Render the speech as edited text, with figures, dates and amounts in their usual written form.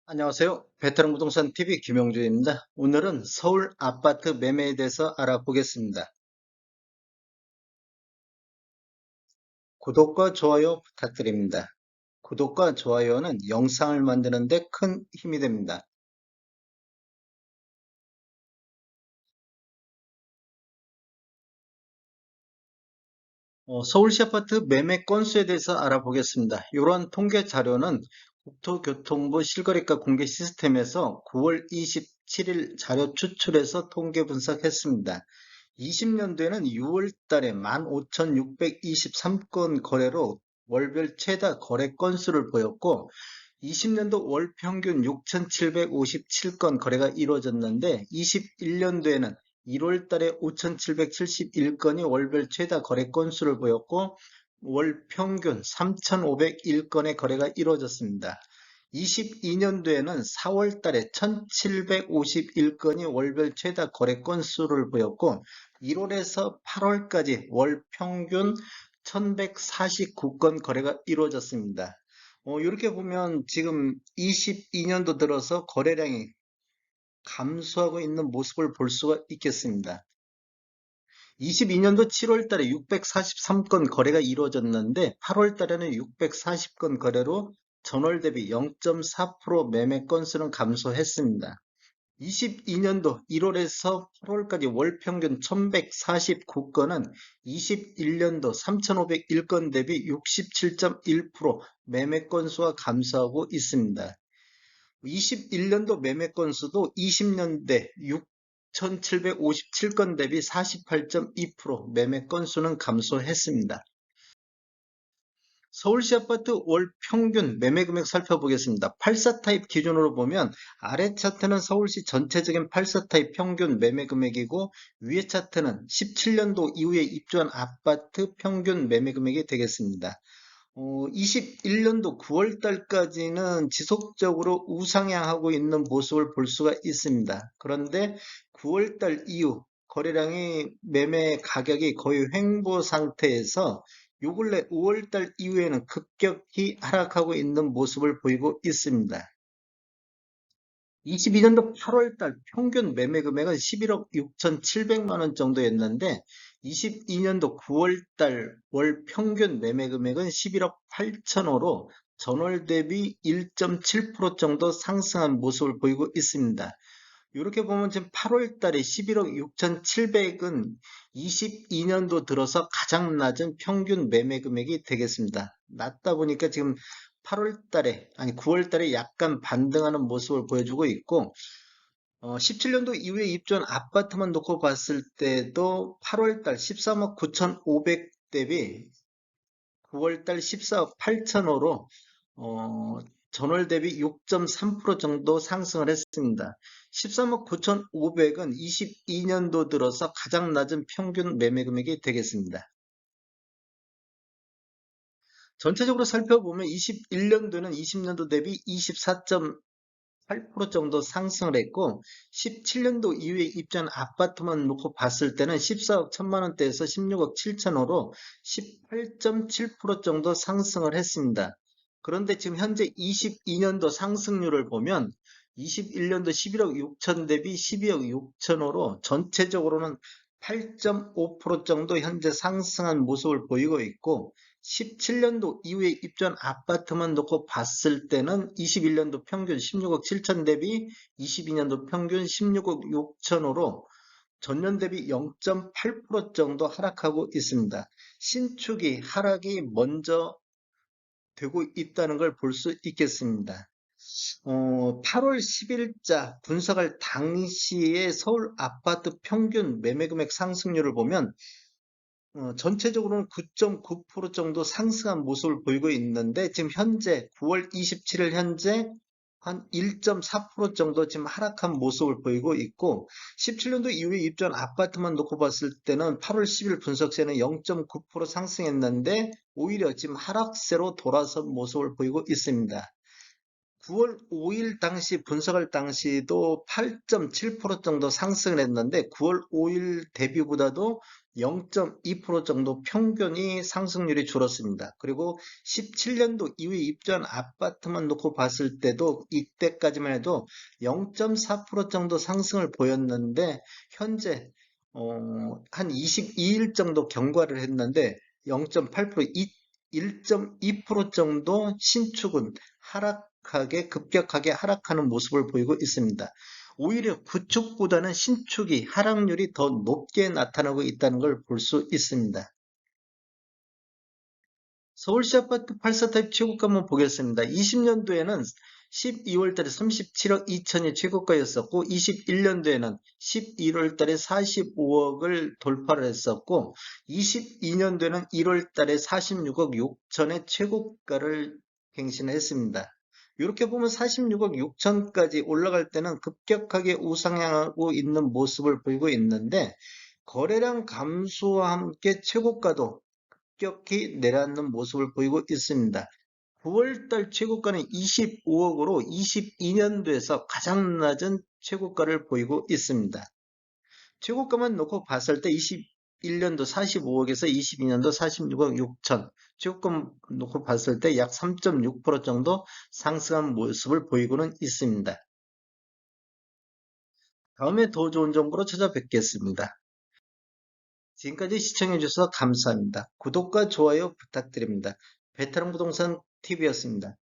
안녕하세요. 베테랑 부동산 TV 김영주입니다. 오늘은 서울 아파트 매매에 대해서 알아보겠습니다. 구독과 좋아요 부탁드립니다. 구독과 좋아요는 영상을 만드는 데 큰 힘이 됩니다. 서울시 아파트 매매 건수에 대해서 알아보겠습니다. 이러한 통계 자료는 국토교통부 실거래가 공개 시스템에서 9월 27일 자료 추출해서 통계 분석했습니다. 20년도에는 6월 달에 15,623건 거래로 월별 최다 거래 건수를 보였고, 20년도 월 평균 6,757건 거래가 이루어졌는데, 21년도에는 1월 달에 5,771건이 월별 최다 거래 건수를 보였고, 월 평균 3,501건의 거래가 이루어졌습니다. 22년도에는 4월 달에 1,751건이 월별 최다 거래 건수를 보였고, 1월에서 8월까지 월 평균 1,149건 거래가 이루어졌습니다. 이렇게 보면 지금 22년도 들어서 거래량이 감소하고 있는 모습을 볼 수가 있겠습니다. 22년도 7월 달에 643건 거래가 이루어졌는데 8월 달에는 640건 거래로 전월 대비 0.4% 매매 건수는 감소했습니다. 22년도 1월에서 8월까지 월 평균 1149건은 21년도 3501건 대비 67.1% 매매 건수가 감소하고 있습니다. 21년도 매매 건수도 20년대 6,757건 대비 48.2% 매매 건수는 감소했습니다. 서울시 아파트 월 평균 매매 금액 살펴보겠습니다. 84 타입 기준으로 보면 아래 차트는 서울시 전체적인 84 타입 평균 매매 금액이고, 위에 차트는 17년도 이후에 입주한 아파트 평균 매매 금액이 되겠습니다. 21년도 9월 달까지는 지속적으로 우상향하고 있는 모습을 볼 수가 있습니다. 그런데 9월 달 이후 거래량이 매매 가격이 거의 횡보 상태에서 요 근래 5월 달 이후에는 급격히 하락하고 있는 모습을 보이고 있습니다. 22년도 8월 달 평균 매매 금액은 11억 6,700만 원 정도였는데, 22년도 9월 달 월 평균 매매 금액은 11억 8천호로 전월 대비 1.7% 정도 상승한 모습을 보이고 있습니다. 이렇게 보면 지금 8월 달에 11억 6,700은 22년도 들어서 가장 낮은 평균 매매 금액이 되겠습니다. 낮다 보니까 지금 8월 달에, 아니 9월 달에 약간 반등하는 모습을 보여주고 있고, 17년도 이후에 입주한 아파트만 놓고 봤을 때도 8월 달 13억 9,500 대비 9월 달 14억 8천호로 전월 대비 6.3% 정도 상승을 했습니다. 13억 9,500은 22년도 들어서 가장 낮은 평균 매매 금액이 되겠습니다. 전체적으로 살펴보면 21년도는 20년도 대비 24.8% 정도 상승을 했고, 17년도 이후에 입주한 아파트만 놓고 봤을 때는 14억 1천만 원대에서 16억 7천호로 18.7% 정도 상승을 했습니다. 그런데 지금 현재 22년도 상승률을 보면 21년도 11억 6천 대비 12억 6천호로 전체적으로는 8.5% 정도 현재 상승한 모습을 보이고 있고, 17년도 이후에 입주한 아파트만 놓고 봤을 때는 21년도 평균 16억 7천 대비 22년도 평균 16억 6천호로 전년 대비 0.8% 정도 하락하고 있습니다. 신축이 하락이 먼저 되고 있다는 걸 볼 수 있겠습니다. 8월 10일자 분석할 당시의 서울 아파트 평균 매매 금액 상승률을 보면 전체적으로는 9.9% 정도 상승한 모습을 보이고 있는데, 지금 현재 9월 27일 현재 한 1.4% 정도 지금 하락한 모습을 보이고 있고, 17년도 이후에 입주한 아파트만 놓고 봤을 때는 8월 10일 분석세는 0.9% 상승했는데 오히려 지금 하락세로 돌아선 모습을 보이고 있습니다. 9월 5일 당시 분석할 당시도 8.7% 정도 상승을 했는데, 9월 5일 대비보다도 0.2% 정도 평균이 상승률이 줄었습니다. 그리고 17년도 이후에 입주한 아파트만 놓고 봤을 때도 이때까지만 해도 0.4% 정도 상승을 보였는데 현재 한 22일 정도 경과를 했는데 0.8% 1.2% 정도 신축은 급격하게 하락하는 모습을 보이고 있습니다. 오히려 구축보다는 신축이 하락률이 더 높게 나타나고 있다는 걸 볼 수 있습니다. 서울시 아파트 84 타입 최고가 한번 보겠습니다. 20년도에는 12월 달에 37억 2천이 최고가였었고 21년도에는 11월 달에 45억을 돌파를 했었고 22년도에는 1월 달에 46억 6천의 최고가를 갱신했습니다. 이렇게 보면 46억 6천까지 올라갈 때는 급격하게 우상향하고 있는 모습을 보이고 있는데 거래량 감소와 함께 최고가도 급격히 내려앉는 모습을 보이고 있습니다. 9월달 최고가는 25억으로 22년도에서 가장 낮은 최고가를 보이고 있습니다. 최고가만 놓고 봤을 때 21년도 45억에서 22년도 46억 6천, 최고가 놓고 봤을 때 약 3.6% 정도 상승한 모습을 보이고는 있습니다. 다음에 더 좋은 정보로 찾아뵙겠습니다. 지금까지 시청해주셔서 감사합니다. 구독과 좋아요 부탁드립니다. 베테랑 부동산 TV였습니다.